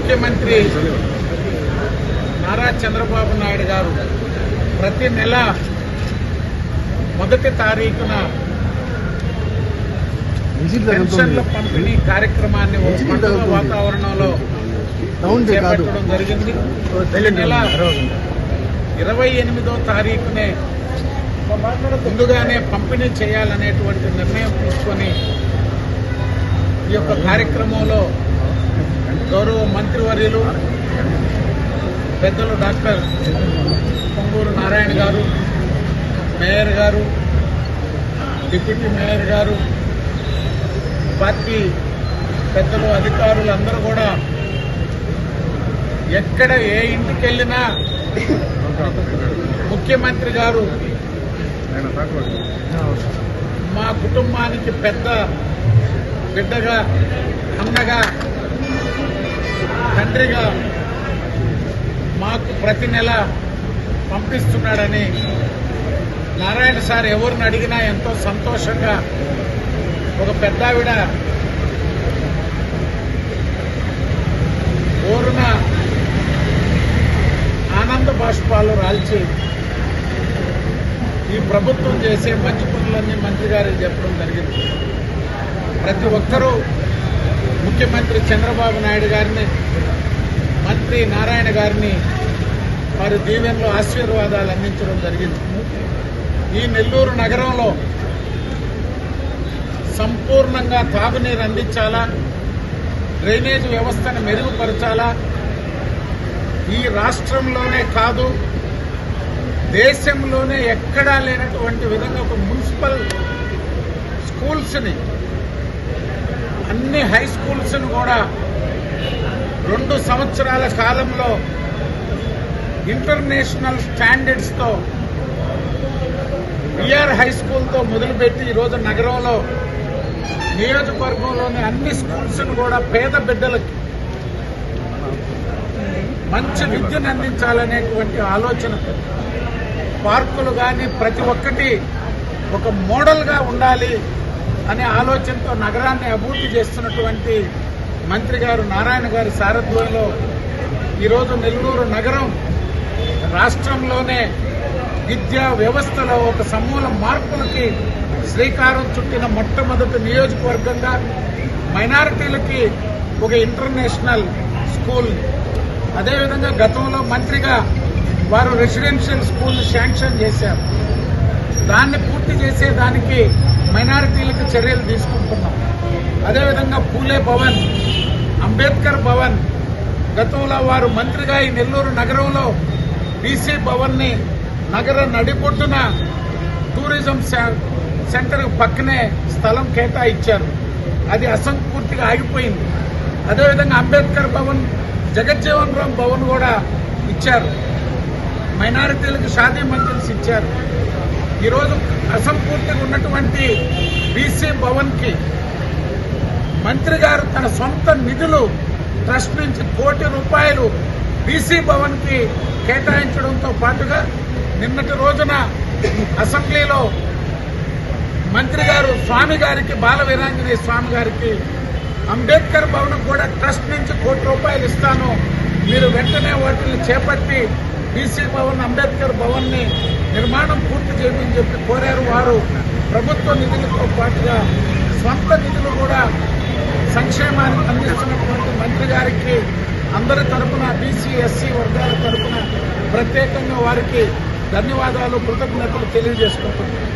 ముఖ్యమంత్రి నారా చంద్రబాబు నాయుడు గారు ప్రతి నెల మొదటి తారీఖున పెన్షన్ల పంపిణీ కార్యక్రమాన్ని ఒక పండుగ వాతావరణంలో చేపట్టడం జరిగింది. ఈ నెల 28వ తారీఖునే ముందుగానే పంపిణీ చేయాలనేటువంటి నిర్ణయం తీసుకొని ఈ యొక్క కార్యక్రమంలో గౌరవ మంత్రివర్యులు పెద్దలు డాక్టర్ పొంగూరు నారాయణ గారు, మేయర్ గారు, డిప్యూటీ మేయర్ గారు, పార్టీ పెద్దలు, అధికారులు అందరూ కూడా ఎక్కడ ఏ ఇంటికి వెళ్ళినా ముఖ్యమంత్రి గారు మా కుటుంబానికి పెద్ద బిడ్డగా, అన్నగా, తండ్రిగా మాకు ప్రతి నెల పంపిస్తున్నాడని నారాయణ సార్ ఎవరిని అడిగినా ఎంతో సంతోషంగా ఒక పెద్దావిడ ఓరున ఆనంద బాష్పాలు రాల్చి ఈ ప్రభుత్వం చేసే మంచి పనులన్నీ మంత్రి గారికి చెప్పడం జరిగింది. ప్రతి ఒక్కరూ ముఖ్యమంత్రి చంద్రబాబు నాయుడు గారిని, మంత్రి నారాయణ గారిని వారి దీవెనలో ఆశీర్వాదాలు అందించడం జరిగింది. ఈ నెల్లూరు నగరంలో సంపూర్ణంగా తాగునీరు అందించాలా, డ్రైనేజ్ వ్యవస్థను మెరుగుపరచాలా, ఈ రాష్ట్రంలోనే కాదు దేశంలోనే ఎక్కడా లేనటువంటి విధంగా ఒక మున్సిపల్ స్కూల్స్ని, అన్ని హై స్కూల్స్ను కూడా 2 సంవత్సరాల కాలంలో ఇంటర్నేషనల్ స్టాండర్డ్స్తో బిఆర్ హై స్కూల్తో మొదలుపెట్టి ఈరోజు నగరంలో నియోజకవర్గంలోని అన్ని స్కూల్స్ను కూడా పేద బిడ్డలకి మంచి విద్యను అందించాలనేటువంటి ఆలోచన, పార్కులు కానీ ప్రతి ఒక్కటి ఒక మోడల్గా ఉండాలి అనే ఆలోచనతో నగరాన్ని అభివృద్ధి చేస్తున్నటువంటి మంత్రి గారు నారాయణ గారి సారథ్యంలో ఈరోజు నెల్లూరు నగరం రాష్ట్రంలోనే విద్యా వ్యవస్థలో ఒక సమూల మార్పులకి శ్రీకారం చుట్టిన మొట్టమొదటి నియోజకవర్గంగా మైనారిటీలకి ఒక ఇంటర్నేషనల్ స్కూల్, అదేవిధంగా గతంలో మంత్రిగా వారు రెసిడెన్షియల్ స్కూల్ శాంక్షన్ చేశారు. దాన్ని పూర్తి చేసేదానికి మైనారిటీలకు చర్యలు తీసుకుంటున్నాం. అదేవిధంగా పూలే భవన్, అంబేద్కర్ భవన్, గతంలో వారు మంత్రిగా ఈ నెల్లూరు నగరంలో బీసీ భవన్ని నగర నడిబొడ్డున టూరిజం సెంటర్ పక్కనే స్థలం కేటాయించారు. అది అసంపూర్తిగా ఆగిపోయింది. అదేవిధంగా అంబేద్కర్ భవన్, జగజ్జీవన్ రామ్ భవన్ కూడా ఇచ్చారు. మైనారిటీలకు షాదీ మంజిల్స్ ఇచ్చారు. ఈరోజు అసంపూర్తిగా ఉన్నటువంటి బీసీ భవన్కి మంత్రి గారు తన సొంత నిధులు ట్రస్ట్ నుంచి ₹1 కోటి బీసీ భవన్కి కేటాయించడంతో పాటుగా నిన్నటి రోజున అసెంబ్లీలో మంత్రి గారు స్వామి గారికి, బాల వీరాంజనేయ స్వామి గారికి అంబేద్కర్ భవన్ కూడా ట్రస్ట్ నుంచి ₹1 కోటి ఇస్తాను, మీరు వెంటనే వాటిని చేపట్టి బీసీ భవన్, అంబేద్కర్ భవన్ని నిర్మాణం పూర్తి చేయమని చెప్పి కోరారు. వారు ప్రభుత్వ నిధులతో పాటుగా స్వంత నిధులు కూడా సంక్షేమానికి అందిస్తున్నటువంటి మంత్రి గారికి అందరి తరఫున, బీసీ ఎస్సీ వర్గాల తరఫున ప్రత్యేకంగా వారికి ధన్యవాదాలు, కృతజ్ఞతలు తెలియజేసుకుంటున్నాను.